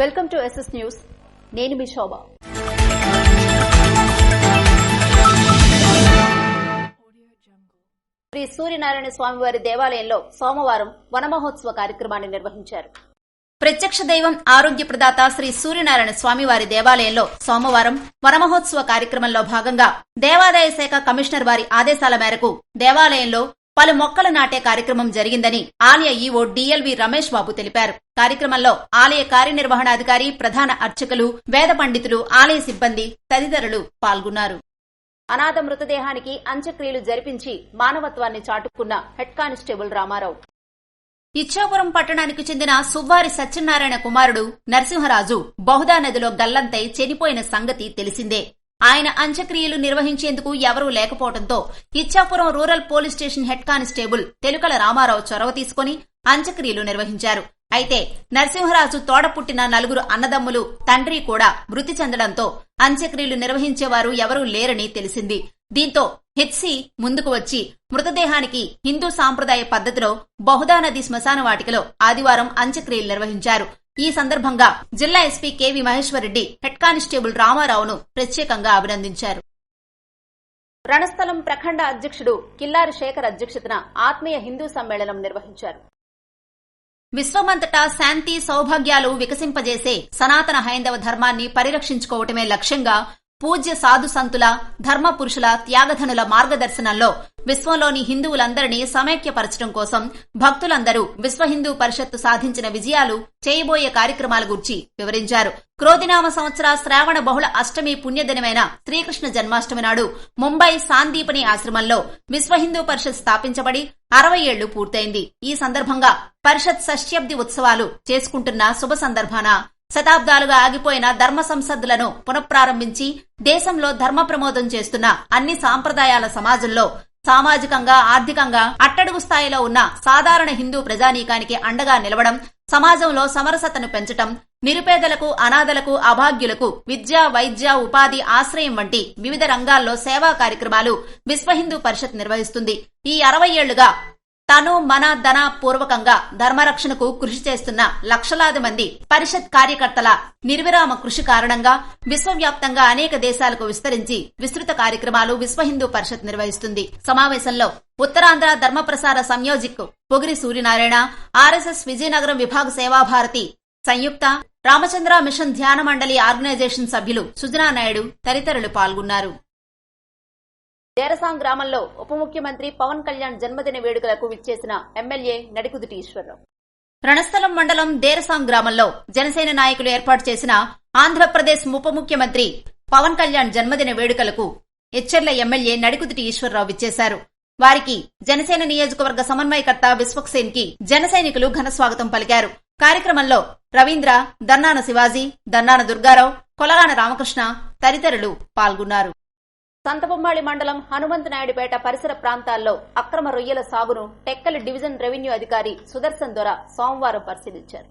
Welcome to SS news. నేను మీ శోభ. శ్రీ సూర్యనారాయణ స్వామివారి దేవాలయంలో సోమవారం వనమహోత్సవ కార్యక్రమాన్ని నిర్వహించారు. ప్రత్యక్ష దైవం ఆరోగ్య ప్రదాత శ్రీ సూర్యనారాయణ స్వామివారి దేవాలయంలో సోమవారం వనమహోత్సవ కార్యక్రమంలో భాగంగా దేవాదాయ శాఖ కమిషనర్ వారి ఆదేశాల మేరకు దేవాలయంలో పలు మొక్కలు నాటే కార్యక్రమం జరిగిందని ఆలయ ఈవో డిఎల్వి రమేష్ బాబు తెలిపారు. కార్యక్రమంలో ఆలయ కార్యనిర్వహణాధికారి, ప్రధాన అర్చకులు, వేద పండితులు, ఆలయ సిబ్బంది తదితరులు పాల్గొన్నారు. అనాథ మృతదేహానికి అంత్యక్రియలు జరిపించి మానవత్వాన్ని చాటుకున్న హెడ్ కానిస్టేబుల్ రామారావు. ఇచ్చాపురం పట్టణానికి చెందిన సువ్వారి సత్యనారాయణ కుమారుడు నరసింహరాజు బహుదా నదిలో గల్లంతై చనిపోయిన సంగతి తెలిసిందే. ఆయన అంత్యక్రియలు నిర్వహించేందుకు ఎవరూ లేకపోవడంతో Ichchapuram rural police station head constable Telukala Ramarao చొరవ తీసుకుని అంత్యక్రియలు నిర్వహించారు. అయితే నరసింహరాజు తోడ పుట్టిన నలుగురు అన్నదమ్ములు, తండ్రి కూడా మృతి చెందడంతో అంత్యక్రియలు నిర్వహించేవారు ఎవరూ లేరని తెలిసింది. దీంతో హెచ్సి ముందుకు వచ్చి మృతదేహానికి హిందూ సాంప్రదాయ పద్ధతిలో బహుదా నది శ్మశాన వాటికలో ఆదివారం అంత్యక్రియలు నిర్వహించారు. ఈ సందర్భంగా జిల్లా SP KV Maheswara Reddy head constable రామారావును ప్రత్యేకంగా అభినందించారు. రణస్థలం ప్రఖండ అధ్యక్షుడు కిల్లారి శేఖర్ అధ్యక్షతన ఆత్మీయ హిందూ సమ్మేళనం నిర్వహించారు. విశ్వమంతటా శాంతి, సౌభాగ్యాలు వికసింపజేసే సనాతన హైందవ ధర్మాన్ని పరిరక్షించుకోవటమే లక్ష్యంగా పూజ్య సాధు సంతుల, ధర్మ పురుషుల, త్యాగధనుల మార్గదర్శనంలో విశ్వంలోని హిందువులందరినీ సమైక్యపరచడం కోసం భక్తులందరూ విశ్వ హిందూ పరిషత్తు సాధించిన విజయాలు, చేయబోయే కార్యక్రమాల గురించి వివరించారు. క్రోధినామ సంవత్సర శ్రావణ బహుళ అష్టమి పుణ్యదినమైన శ్రీకృష్ణ జన్మాష్టమి నాడు ముంబై సాందీపని ఆశ్రమంలో విశ్వ హిందూ పరిషత్ స్థాపించబడి 60 ఏళ్లు పూర్తయింది. ఈ సందర్భంగా పరిషత్ షష్ఠ్యబ్ది ఉత్సవాలు చేసుకుంటున్న శుభ సందర్భాన శతాబ్దాలుగా ఆగిపోయిన ధర్మ సంసద్దులను పునఃప్రారంభించి దేశంలో ధర్మ ప్రమోదం చేస్తున్న అన్ని సాంప్రదాయాల సమాజంలో సామాజికంగా, ఆర్థికంగా అట్టడుగు స్థాయిలో ఉన్న సాధారణ హిందూ ప్రజానీకానికి అండగా నిలవడం, సమాజంలో సమరసతను పెంచటం, నిరుపేదలకు, అనాథలకు, అభాగ్యులకు విద్య, వైద్య, ఉపాధి, ఆశ్రయం వంటి వివిధ రంగాల్లో సేవా కార్యక్రమాలు విశ్వ హిందూ పరిషత్ నిర్వహిస్తుంది. ఈ 60 ఏళ్లుగా తను, మన, ధన పూర్వకంగా ధర్మరక్షణకు కృషి చేస్తున్న లక్షలాది మంది పరిషత్ కార్యకర్తల నిర్విరామ కృషి కారణంగా విశ్వవ్యాప్తంగా అనేక దేశాలకు విస్తరించి విస్తృత కార్యక్రమాలు విశ్వ హిందూ పరిషత్ నిర్వహిస్తుంది. సమావేశంలో ఉత్తరాంధ్ర ధర్మప్రసార సంయోజక్ పొగిరి సూర్యనారాయణ, ఆర్ఎస్ఎస్ విజయనగరం విభాగ సేవాభారతి సంయుక్త, రామచంద్ర మిషన్ ధ్యాన మండలి ఆర్గనైజేషన్ సభ్యులు సుజనా నాయుడు తదితరులు పాల్గొన్నారు. దేరసాం గ్రామంలో ఉప ముఖ్యమంత్రి పవన్ కళ్యాణ్ జన్మదిన వేడుకలకు విచ్చేసిన ఎమ్మెల్యే నడికుదుటి ఈశ్వరరావు. రణస్థలం మండలం దేరసాం గ్రామంలో జనసేన నాయకులు ఏర్పాటు చేసిన ఆంధ్రప్రదేశ్ ఉప ముఖ్యమంత్రి పవన్ కళ్యాణ్ జన్మదిన వేడుకలకు ఎచ్చెర్ల ఎమ్మెల్యే నడికుదుటి ఈశ్వరరావు విచ్చేశారు. వారికి జనసేన నియోజకవర్గ సమన్వయకర్త విశ్వక్సేన్ కి జన సైనికులు ఘన స్వాగతం పలికారు. కార్యక్రమంలో రవీంద్ర, దన్నాన శివాజీ, దన్నాన దుర్గారావు, కొలగాన రామకృష్ణ తదితరులు పాల్గొన్నారు. సంతబొమ్మాళి మండలం హనుమంతనాయుడుపేట పరిసర ప్రాంతాల్లో అక్రమ రొయ్యల సాగును టెక్కలి డివిజన్ రెవెన్యూ అధికారి సుదర్శన్ దొర సోమవారం పరిశీలించారు.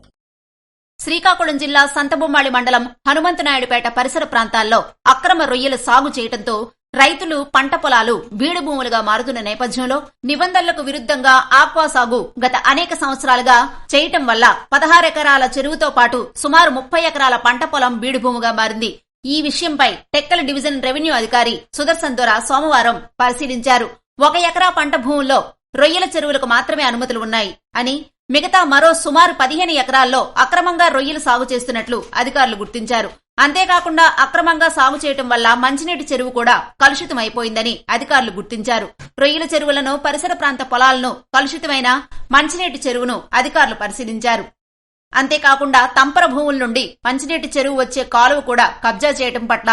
శ్రీకాకుళం జిల్లా సంతబొమ్మాళి మండలం హనుమంతనాయుడుపేట పరిసర ప్రాంతాల్లో అక్రమ రొయ్యల సాగు చేయడంతో రైతులు పంట పొలాలు బీడు భూములుగా మారుతున్న నేపథ్యంలో నిబంధనలకు విరుద్దంగా ఆక్వా సాగు గత అనేక సంవత్సరాలుగా చేయటం వల్ల 16 ఎకరాల చెరువుతో పాటు సుమారు 30 ఎకరాల పంట పొలం బీడు భూముగా మారింది. ఈ విషయంపై టెక్కలి డివిజన్ రెవెన్యూ అధికారి సుదర్శన్ దొర సోమవారం పరిశీలించారు. 1 ఎకరా పంట భూముల్లో రొయ్యల చెరువులకు మాత్రమే అనుమతులు ఉన్నాయి అని, మిగతా మరో సుమారు 15 ఎకరాల్లో అక్రమంగా రొయ్యలు సాగు చేస్తున్నట్లు అధికారులు గుర్తించారు. అంతేకాకుండా అక్రమంగా సాగు చేయటం వల్ల మంచినీటి చెరువు కూడా కలుషితమైపోయిందని అధికారులు గుర్తించారు. రొయ్యల చెరువులను, పరిసర ప్రాంత పొలాలను, కలుషితమైన మంచినీటి చెరువును అధికారులు పరిశీలించారు. అంతేకాకుండా తంపర భూముల నుండి మంచినీటి చెరువు వచ్చే కాలువ కూడా కబ్జా చేయడం పట్ల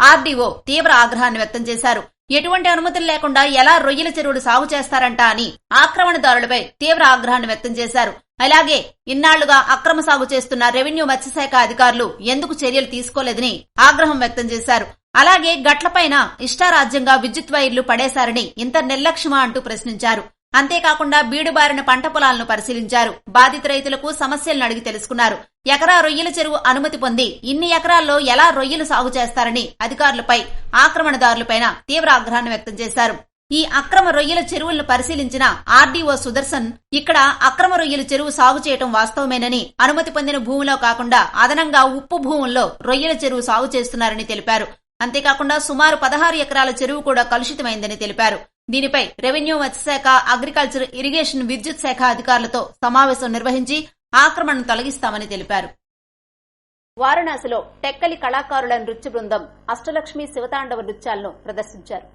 ఆర్డీఓ తీవ్ర ఆగ్రహాన్ని వ్యక్తం చేశారు. ఎటువంటి అనుమతులు లేకుండా ఎలా రొయ్యల చెరువులు సాగు చేస్తారంట అని ఆక్రమణదారులపై తీవ్ర ఆగ్రహాన్ని వ్యక్తం చేశారు. అలాగే ఇన్నాళ్లుగా అక్రమ సాగు చేస్తున్న రెవెన్యూ మత్స్యశాఖ అధికారులు ఎందుకు చర్యలు తీసుకోలేదని ఆగ్రహం వ్యక్తం చేశారు. అలాగే గట్లపైన ఇష్టారాజ్యంగా విద్యుత్ వైర్లు పడేశారని ఇంత నిర్లక్ష్యమా అంటూ ప్రశ్నించారు. అంతేకాకుండా బీడుబారిన పంట పొలాలను పరిశీలించారు. బాధిత రైతులకు సమస్యలను అడిగి తెలుసుకున్నారు. ఎకరా రొయ్యల చెరువు అనుమతి పొంది ఇన్ని ఎకరాల్లో ఎలా రొయ్యలు సాగు చేస్తారని అధికారులపై, ఆక్రమణదారులపైన తీవ్ర ఆగ్రహాన్ని వ్యక్తం చేశారు. ఈ అక్రమ రొయ్యల చెరువులను పరిశీలించిన ఆర్డీఓ సుదర్శన్ ఇక్కడ అక్రమ రొయ్యల చెరువు సాగు చేయడం వాస్తవమేనని, అనుమతి పొందిన భూమిలో కాకుండా అదనంగా ఉప్పు భూముల్లో రొయ్యల చెరువు సాగు చేస్తున్నారని తెలిపారు. అంతేకాకుండా సుమారు 16 ఎకరాల చెరువు కూడా కలుషితమైందని తెలిపారు. దీనిపై రెవెన్యూ, మత్స్యశాఖ, అగ్రికల్చర్, ఇరిగేషన్, విద్యుత్ శాఖ అధికారులతో సమావేశం నిర్వహించి ఆక్రమణను తొలగిస్తామని తెలిపారు. వారణాసిలో టెక్కలి కళాకారుల నృత్య బృందం అష్టలక్ష్మి శివతాండవ నృత్యాలను ప్రదర్శించారు.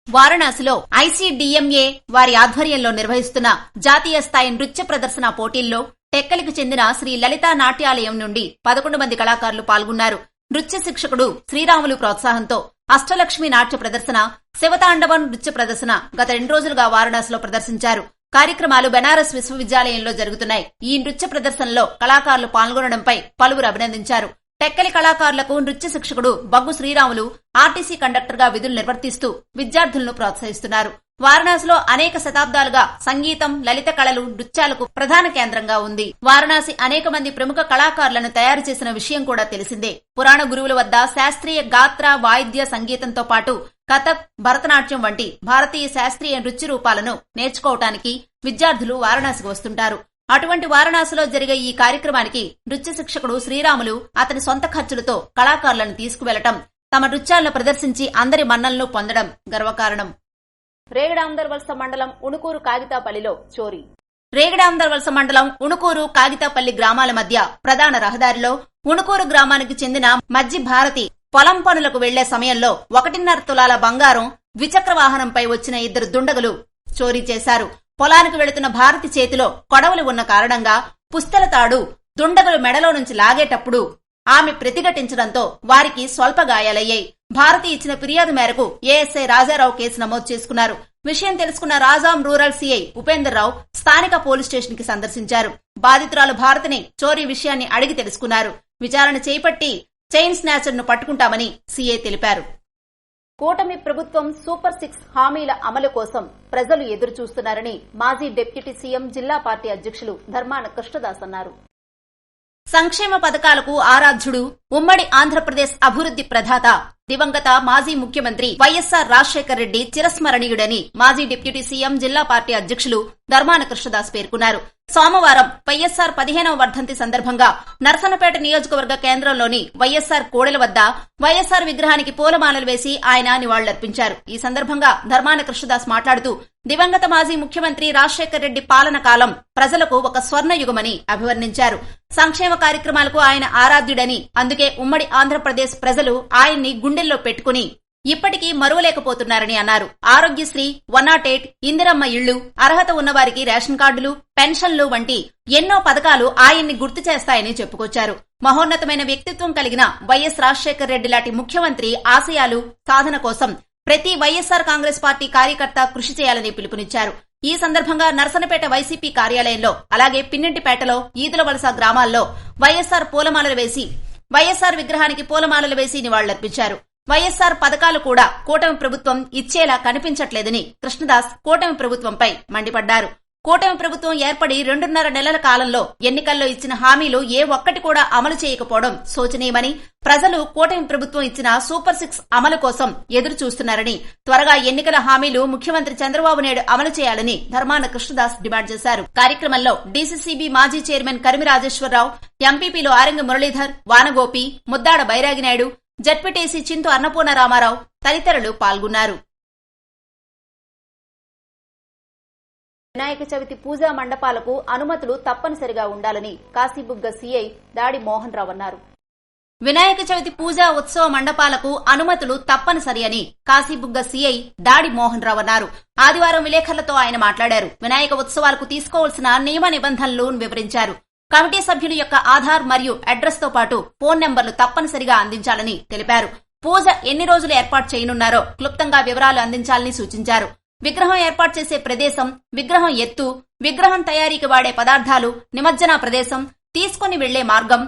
వారణాసిలో ఐసీడీఎంఏ వారి ఆధ్వర్యంలో నిర్వహిస్తున్న జాతీయ స్థాయి నృత్య ప్రదర్శన పోటీల్లో టెక్కలికి చెందిన శ్రీ లలితా నాట్యాలయం నుండి 11 మంది కళాకారులు పాల్గొన్నారు. నృత్య శిక్షకుడు శ్రీరాములు ప్రోత్సాహంతో అష్టలక్ష్మి నాట్య ప్రదర్శన, శివతాండవం నృత్య ప్రదర్శన గత 2 రోజులుగా వారణాసిలో ప్రదర్శించారు. కార్యక్రమాలు బెనారస్ విశ్వవిద్యాలయంలో జరుగుతున్నాయి. ఈ నృత్య ప్రదర్శనలో కళాకారులు పాల్గొనడంపై పలువురు అభినందించారు. టెక్కలి కళాకారులకు నృత్య శిక్షకుడు బగ్గు శ్రీరాములు ఆర్టీసీ కండక్టర్ గా విధులు నిర్వర్తిస్తూ విద్యార్థులను ప్రోత్సహిస్తున్నారు. వారణాసిలో అనేక శతాబ్దాలుగా సంగీతం, లలిత కళలు, నృత్యాలకు ప్రధాన కేంద్రంగా ఉంది. వారణాసి అనేక మంది ప్రముఖ కళాకారులను తయారు చేసిన విషయం కూడా తెలిసిందే. పురాణ గురువుల వద్ద శాస్త్రీయ గాత్ర, వాయిద్య సంగీతంతో పాటు కథక్, భరతనాట్యం వంటి భారతీయ శాస్త్రీయ నృత్య రూపాలను నేర్చుకోవటానికి విద్యార్థులు వారణాసికి వస్తుంటారు. అటువంటి వారణాసిలో జరిగే ఈ కార్యక్రమానికి నృత్య శిక్షకుడు శ్రీరాములు అతని సొంత ఖర్చులతో కళాకారులను తీసుకువెళ్లటం, తమ నృత్యాలను ప్రదర్శించి అందరి మన్ననలు పొందడం గర్వకారణం. రేగడాందర్వలస మండలం ఉణుకూరు కాగితాపల్లిలో చోరీ. రేగడాందర్వలస మండలం ఉణుకూరు కాగితాపల్లి గ్రామాల మధ్య ప్రధాన రహదారిలో ఉణుకూరు గ్రామానికి చెందిన మజ్జి భారతి పొలం పనులకు వెళ్లే సమయంలో 1.5 తులాల బంగారం ద్విచక్ర వాహనంపై వచ్చిన 2 దుండగులు చోరీ చేశారు. పొలానికి వెళుతున్న భారతి చేతిలో కొడవలు ఉన్న కారణంగా పుస్తెల తాడు దుండగులు మెడలో నుంచి లాగేటప్పుడు ఆమె ప్రతిఘటించడంతో వారికి స్వల్ప గాయాలయ్యాయి. భారతి ఇచ్చిన ఫిర్యాదు మేరకు ఏఎస్ఐ రాజారావు కేసు నమోదు చేసుకున్నారు. విషయం తెలుసుకున్న రాజాం రూరల్ సీఐ ఉపేందర్ రావు స్థానిక పోలీస్ స్టేషన్ కి సందర్శించారు. బాధితురాలు భారతిని చోరీ విషయాన్ని అడిగి తెలుసుకున్నారు. విచారణ చేపట్టి చైన్ స్నాచర్ ను పట్టుకుంటామని సీఐ తెలిపారు. కూటమి ప్రభుత్వం సూపర్ 6 హామీల అమలు కోసం ప్రజలు ఎదురుచూస్తున్నారని మాజీ డిప్యూటీ సీఎం, జిల్లా పార్టీ అధ్యక్షులు ధర్మాన కృష్ణదాస్ అన్నారు. సంక్షేమ పథకాలకు ఆరాధ్యుడు, ఉమ్మడి ఆంధ్రప్రదేశ్ అభివృద్ది ప్రదాత, దివంగత మాజీ ముఖ్యమంత్రి వైఎస్సార్ రాజశేఖర్ రెడ్డి చిరస్మరణీయుడని మాజీ డిప్యూటీ సీఎం, జిల్లా పార్టీ అధ్యక్షులు ధర్మాన కృష్ణదాస్ పేర్కొన్నారు. సోమవారం వైఎస్సార్ 15వ వర్ధంతి సందర్భంగా నరసన్నపేట నియోజకవర్గ కేంద్రంలోని వైఎస్సార్ కోడెల వద్ద వైఎస్సార్ విగ్రహానికి పూలమాలలు వేసి ఆయన నివాళులర్పించారు. ఈ సందర్భంగా ధర్మాన కృష్ణదాస్ మాట్లాడుతూ దివంగత మాజీ ముఖ్యమంత్రి రాజశేఖర్ రెడ్డి పాలన కాలం ప్రజలకు ఒక స్వర్ణయుగమని అభివర్ణించారు. సంక్షేమ కార్యక్రమాలకు ఆయన ఆరాధ్యుడని, అందుకే ఉమ్మడి ఆంధ్రప్రదేశ్ ప్రజలు ఆయన్ని గుండెల్లో పెట్టుకుని ఇప్పటికీ మరువలేకపోతున్నారని అన్నారు. ఆరోగ్యశ్రీ, 108, ఇందిరమ్మ ఇళ్లు, అర్హత ఉన్నవారికి రేషన్ కార్డులు, పెన్షన్లు వంటి ఎన్నో పథకాలు ఆయన్ని గుర్తు చేస్తాయని చెప్పుకొచ్చారు. మహోన్నతమైన వ్యక్తిత్వం కలిగిన వైఎస్ రాజశేఖర్ రెడ్డి లాంటి ముఖ్యమంత్రి ఆశయాలు సాధన కోసం ప్రతి వైఎస్సార్ కాంగ్రెస్ పార్టీ కార్యకర్త కృషి చేయాలని పిలుపునిచ్చారు. ఈ సందర్భంగా నరసన్నపేట వైసీపీ కార్యాలయంలో, అలాగే పిన్నింటిపేటలో, ఈదులవలస గ్రామాల్లో వైఎస్సార్ విగ్రహానికి పూలమాలలు వేసి నివాళులర్పించారు. వైఎస్సార్ పథకాలు కూడా కూటమి ప్రభుత్వం ఇచ్చేలా కనిపించట్లేదని కృష్ణదాస్ కూటమి ప్రభుత్వంపై మండిపడ్డారు. కూటమి ప్రభుత్వం ఏర్పడి 2.5 నెలల కాలంలో ఎన్నికల్లో ఇచ్చిన హామీలు ఏ ఒక్కటి కూడా అమలు చేయకపోవడం శోచనీయమని, ప్రజలు కూటమి ప్రభుత్వం ఇచ్చిన సూపర్ 6 అమలు కోసం ఎదురు చూస్తున్నారని, త్వరగా ఎన్నికల హామీలు ముఖ్యమంత్రి చంద్రబాబు నాయుడు అమలు చేయాలని ధర్మాన కృష్ణదాస్ డిమాండ్ చేశారు. కార్యక్రమంలో డీసీసీబీ మాజీ చైర్మన్ కరిమి రాజేశ్వరరావు, ఎంపీపీలు ఆరంగ మురళీధర్, వానగోపి, ముద్దాడ బైరాగినాయుడు, జడ్పీటీసీ చింతు అన్నపూర్ణ రామారావు తదితరులు పాల్గొన్నారు. వినాయక చవితి పూజా మండపాలకు అనుమతులు తప్పనిసరిగా ఉండాలని కాశీబుగ్గ సీఐ దాడి మోహన్ రావు అన్నారు. వినాయక చవితి పూజా ఉత్సవ మండపాలకు అనుమతులు తప్పనిసరి అని కాశీబుగ్గ సీఐ దాడి మోహన్ రావు అన్నారు. ఆదివారం విలేకరులతో ఆయన మాట్లాడారు. వినాయక ఉత్సవాలకు తీసుకోవాల్సిన నియమ నిబంధనలు వివరించారు. కమిటీ సభ్యుల యొక్క ఆధార్ మరియు అడ్రస్ తో పాటు ఫోన్ నెంబర్లు తప్పనిసరిగా అందించాలని తెలిపారు. పూజ ఎన్ని రోజులు ఏర్పాటు చేయనున్నారో క్లుప్తంగా వివరాలు అందించాలని సూచించారు. విగ్రహం ఏర్పాటు చేసే ప్రదేశం, విగ్రహం ఎత్తు, విగ్రహం తయారీకి వాడే పదార్థాలు, నిమజ్జన ప్రదేశం, తీసుకుని వెళ్లే మార్గం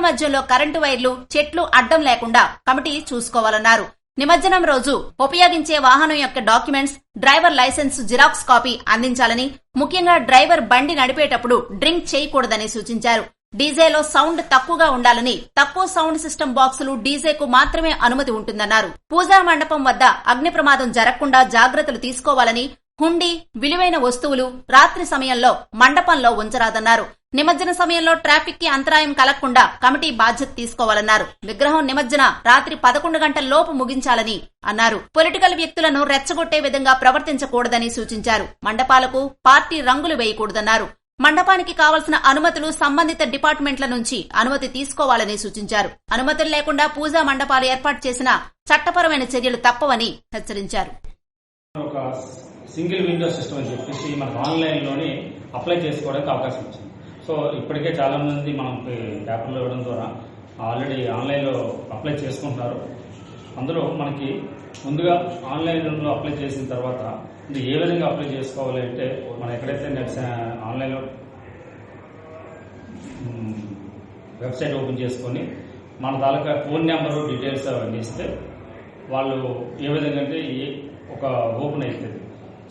మధ్యలో కరెంటు వైర్లు, చెట్లు అడ్డం లేకుండా కమిటీ చూసుకోవాలన్నారు. నిమజ్జనం రోజు ఉపయోగించే వాహనం యొక్క documents, driver licence xerox copy అందించాలని, ముఖ్యంగా డ్రైవర్ బండి నడిపేటప్పుడు డ్రింక్ చేయకూడదని సూచించారు. డీజేలో సౌండ్ తక్కువగా ఉండాలని తక్కువ సౌండ్ సిస్టమ్ బాక్సులు డీజేకు మాత్రమే అనుమతి ఉంటుందన్నారు. పూజా మండపం వద్ద అగ్ని ప్రమాదం జరగకుండా జాగ్రత్తలు తీసుకోవాలని, హుండీ, విలువైన వస్తువులు రాత్రి సమయంలో మండపంలో ఉంచరాదన్నారు. నిమజ్జన సమయంలో ట్రాఫిక్ కి అంతరాయం కలగకుండా కమిటీ బాధ్యత తీసుకోవాలన్నారు. విగ్రహం నిమజ్జన రాత్రి 11 గంటల లోపు ముగించాలని అన్నారు. పొలిటికల్ వ్యక్తులను రెచ్చగొట్టే విధంగా ప్రవర్తించకూడదని సూచించారు. మండపాలకు పార్టీ రంగులు వేయకూడదన్నారు. మండపానికి కావలసిన అనుమతులు సంబంధిత డిపార్ట్మెంట్ల నుంచి అనుమతి తీసుకోవాలని సూచించారు. అనుమతులు లేకుండా పూజా మండపాలు ఏర్పాటు చేసిన చట్టపరమైన చర్యలు తప్పవని హెచ్చరించారు. సింగిల్ విండో సిస్టమ్ అని చెప్పేసి మనకు ఆన్లైన్లోనే అప్లై చేసుకోవడానికి అవకాశం వచ్చింది. సో ఇప్పటికే చాలా మంది మనం పేపర్లో ఇవ్వడం ద్వారా ఆల్రెడీ ఆన్లైన్లో అప్లై చేసుకుంటున్నారు. అందులో మనకి ముందుగా ఆన్లైన్లో అప్లై చేసిన తర్వాత ఇది ఏ విధంగా అప్లై చేసుకోవాలి అంటే, మనం ఎక్కడైతే ఆన్లైన్లో వెబ్సైట్ ఓపెన్ చేసుకొని మన తాలూకా ఫోన్ నెంబరు డీటెయిల్స్ అవన్నీ ఇస్తే వాళ్ళు ఏ విధంగా అంటే ఒక ఓపెన్ అవుతుంది.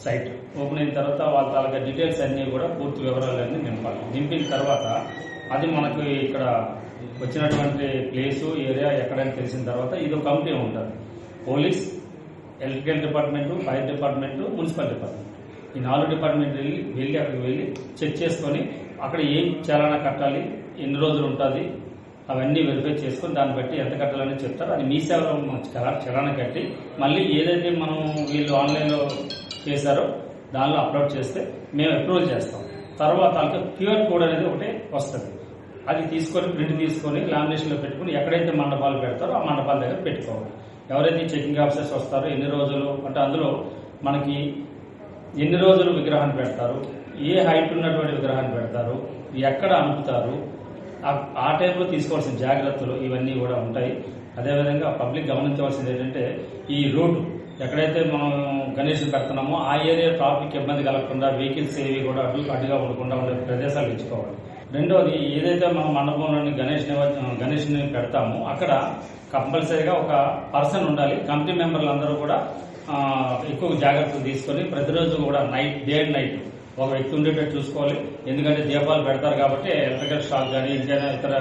సైట్ ఓపెన్ అయిన తర్వాత వాళ్ళ తాలూకా డీటెయిల్స్ అన్నీ కూడా పూర్తి వివరాలన్నీ నింపాలి. నింపిన తర్వాత అది మనకు ఇక్కడ వచ్చినటువంటి ప్లేసు ఏరియా ఎక్కడైనా తెలిసిన తర్వాత ఇది ఒక కమిటీ ఉంటుంది. Police, electrical department, fire department, municipal department, ఈ 4 డిపార్ట్మెంట్ వెళ్ళి అక్కడికి వెళ్ళి చెక్ చేసుకొని అక్కడ ఏం చాలానా కట్టాలి, ఎన్ని రోజులు ఉంటుంది అవన్నీ వెరిఫై చేసుకొని దాన్ని బట్టి ఎంత కట్టాలని చెప్తారు. అది మీ సేవలో చలానా కట్టి మళ్ళీ ఏదైతే మనం వీళ్ళు ఆన్లైన్లో చేశారో దానిలో అప్లోడ్ చేస్తే మేము అప్రూవల్ చేస్తాం. తర్వాత క్యూఆర్ కోడ్ అనేది ఒకటి వస్తుంది. అది తీసుకొని ప్రింట్ తీసుకొని లామినేషన్లో పెట్టుకుని ఎక్కడైతే మండపాలు పెడతారో ఆ మండపాల దగ్గర పెట్టుకోవాలి. ఎవరైతే చెకింగ్ ఆఫీసర్స్ వస్తారో ఎన్ని రోజులు అంటే అందులో మనకి ఎన్ని రోజులు విగ్రహాన్ని పెడతారు, ఏ హైట్ ఉన్నటువంటి విగ్రహాన్ని పెడతారు, ఎక్కడ అమ్ముతారు, ఆ టైంలో తీసుకోవాల్సిన జాగ్రత్తలు ఇవన్నీ కూడా ఉంటాయి. అదేవిధంగా పబ్లిక్ గమనించవలసింది ఏంటంటే, ఈ రోడ్డు ఎక్కడైతే మనం గణేష్ పెడుతున్నామో ఆ ఏరియా ట్రాఫిక్ ఇబ్బంది కలగకుండా వెహికల్స్ ఏవి కూడా అడ్డుగా ఉండకుండా ఉండే ప్రదేశాలు ఇచ్చుకోవాలి. రెండోది, ఏదైతే మనం మండపంలోని గణేష్ని పెడతామో అక్కడ కంపల్సరీగా ఒక పర్సన్ ఉండాలి. కమిటీ మెంబర్లు అందరూ కూడా ఎక్కువ జాగ్రత్తలు తీసుకొని ప్రతిరోజు కూడా డే అండ్ నైట్ ఒక వ్యక్తి ఉండేటట్టు చూసుకోవాలి. ఎందుకంటే దీపాలు పెడతారు కాబట్టి ఎలక్ట్రికల్ షాక్ కానీ ఇంకైనా ఇతర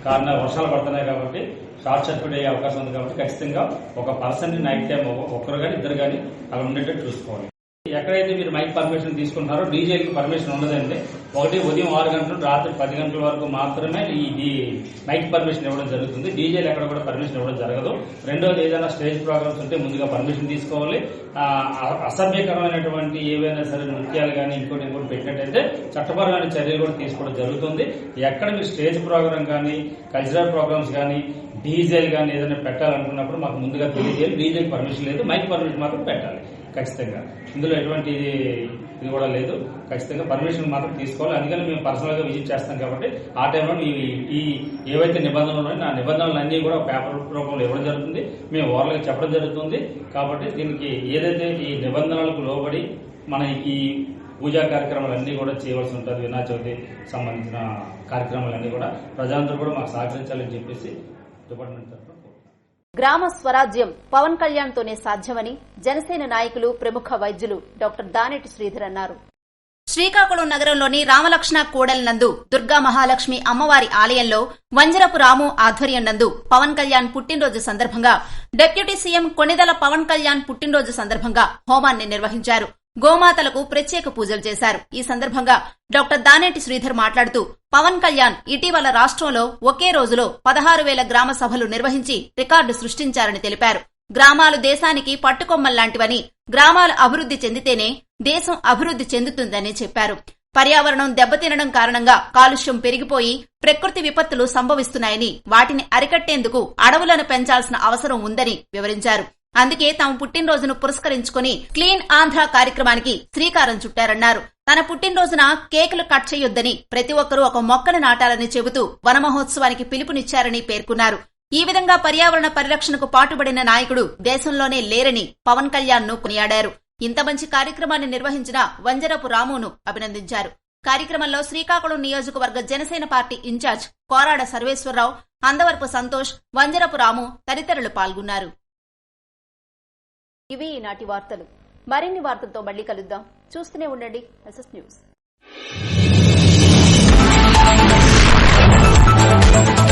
కారణాలు వర్షాలు పడుతున్నాయి కాబట్టి షార్ట్ సర్క్యూట్ అయ్యే అవకాశం ఉంది. కాబట్టి ఖచ్చితంగా ఒక పర్సన్ నైట్ టైం ఒక్కరు కానీ ఇద్దరు కానీ అలా ఉండేటట్టు చూసుకోవాలి. ఎక్కడైతే మీరు మైక్ పర్మిషన్ తీసుకుంటారో డీజేకి పర్మిషన్ ఉండదండి. ఒకటి ఉదయం 6 గంటల రాత్రి 10 గంటల వరకు మాత్రమే ఈ మైక్ పర్మిషన్ ఇవ్వడం జరుగుతుంది. డీజేలు ఎక్కడ కూడా పర్మిషన్ ఇవ్వడం జరగదు. రెండోది, ఏదైనా స్టేజ్ ప్రోగ్రామ్స్ ఉంటే ముందుగా పర్మిషన్ తీసుకోవాలి. అసభ్యకరమైనటువంటి ఏవైనా సరే నృత్యాలు కానీ ఇంకోటి పెట్టినట్టయితే చట్టపరమైన చర్యలు కూడా తీసుకోవడం జరుగుతుంది. ఎక్కడ మీరు స్టేజ్ ప్రోగ్రామ్ కానీ కల్చరల్ ప్రోగ్రామ్స్ కానీ డీజేలు కానీ ఏదైనా పెట్టాలనుకున్నప్పుడు మాకు ముందుగా తెలియజేయాలి. డీజేకి పర్మిషన్ లేదు, మైక్ పర్మిషన్ మాత్రం పెట్టాలి ఖచ్చితంగా. ఇందులో ఎటువంటి ఇది కూడా లేదు. ఖచ్చితంగా పర్మిషన్ మాత్రం తీసుకోవాలి. అందుకని మేము పర్సనల్ గా విజిట్ చేస్తాం కాబట్టి ఆ టైంలో ఈ ఏవైతే నిబంధనలు ఉన్నాయో ఆ నిబంధనలు అన్ని కూడా పేపర్ రూపంలో ఇవ్వడం జరుగుతుంది. మేము ఓరల్గా చెప్పడం జరుగుతుంది. కాబట్టి దీనికి ఏదైతే ఈ నిబంధనలకు లోబడి మన ఈ పూజా కార్యక్రమాలన్నీ కూడా చేయవలసి ఉంటుంది. వినాయక చవితి సంబంధించిన కార్యక్రమాలన్నీ కూడా ప్రజలందరూ కూడా మాకు సహకరించాలని చెప్పేసి డిపార్ట్మెంట్ తరఫున గ్రామ స్వరాజ్యం పవన్ కళ్యాణ్ తోనే సాధ్యమని జనసేన నాయకులు, ప్రముఖ వైద్యులు డాక్టర్ దానేటి శ్రీధర్ అన్నారు. శ్రీకాకుళం నగరంలోని రామలక్ష్ణ కూడలి నందు దుర్గా మహాలక్ష్మి అమ్మవారి ఆలయంలో వంజరపు రాము ఆధ్వర్యం నందు పవన్ కళ్యాణ్ పుట్టినరోజు సందర్భంగా డిప్యూటీ సీఎం కొణిదెల పవన్ కళ్యాణ్ పుట్టినరోజు సందర్భంగా హోమాన్ని నిర్వహించారు. గోమాతలకు ప్రత్యేక పూజలు చేశారు. ఈ సందర్భంగా డాక్టర్ దానేటి శ్రీధర్ మాట్లాడుతూ, పవన్ కళ్యాణ్ ఇటీవల రాష్ట్రంలో ఒకే రోజులో 16,000 గ్రామ సభలు నిర్వహించి రికార్డు సృష్టించారని తెలిపారు. గ్రామాలు దేశానికి పట్టుకొమ్మల్లాంటివని, గ్రామాలు అభివృద్ది చెందితేనే దేశం అభివృద్ది చెందుతుందని చెప్పారు. పర్యావరణం దెబ్బతినడం కారణంగా కాలుష్యం పెరిగిపోయి ప్రకృతి విపత్తులు సంభవిస్తున్నాయని, వాటిని అరికట్టేందుకు అడవులను పెంచాల్సిన అవసరం ఉందని వివరించారు. అందుకే తమ పుట్టినరోజును పురస్కరించుకుని క్లీన్ ఆంధ్ర కార్యక్రమానికి శ్రీకారం చుట్టారన్నారు. తన పుట్టినరోజున కేకులు కట్ చేయొద్దని, ప్రతి ఒక్కరూ ఒక మొక్కను నాటాలని చెబుతూ వన మహోత్సవానికి పిలుపునిచ్చారని పేర్కొన్నారు. ఈ విధంగా పర్యావరణ పరిరక్షణకు పాటుపడిన నాయకుడు దేశంలోనే లేరని పవన్ కళ్యాణ్ ను కొనియాడారు. ఇంత మంచి కార్యక్రమాన్ని నిర్వహించిన వంజరపు రామును అభినందించారు. కార్యక్రమంలో శ్రీకాకుళం నియోజకవర్గ జనసేన పార్టీ ఇన్ఛార్జ్ కోరాడ సర్వేశ్వరరావు, అందవరపు సంతోష్, వంజరపు రాము తదితరులు పాల్గొన్నారు. ఇవి ఈనాటి వార్తలు. మరిన్ని వార్తలతో మళ్లీ కలుద్దాం. చూస్తూనే ఉండండి SS న్యూస్. తెలిపారు.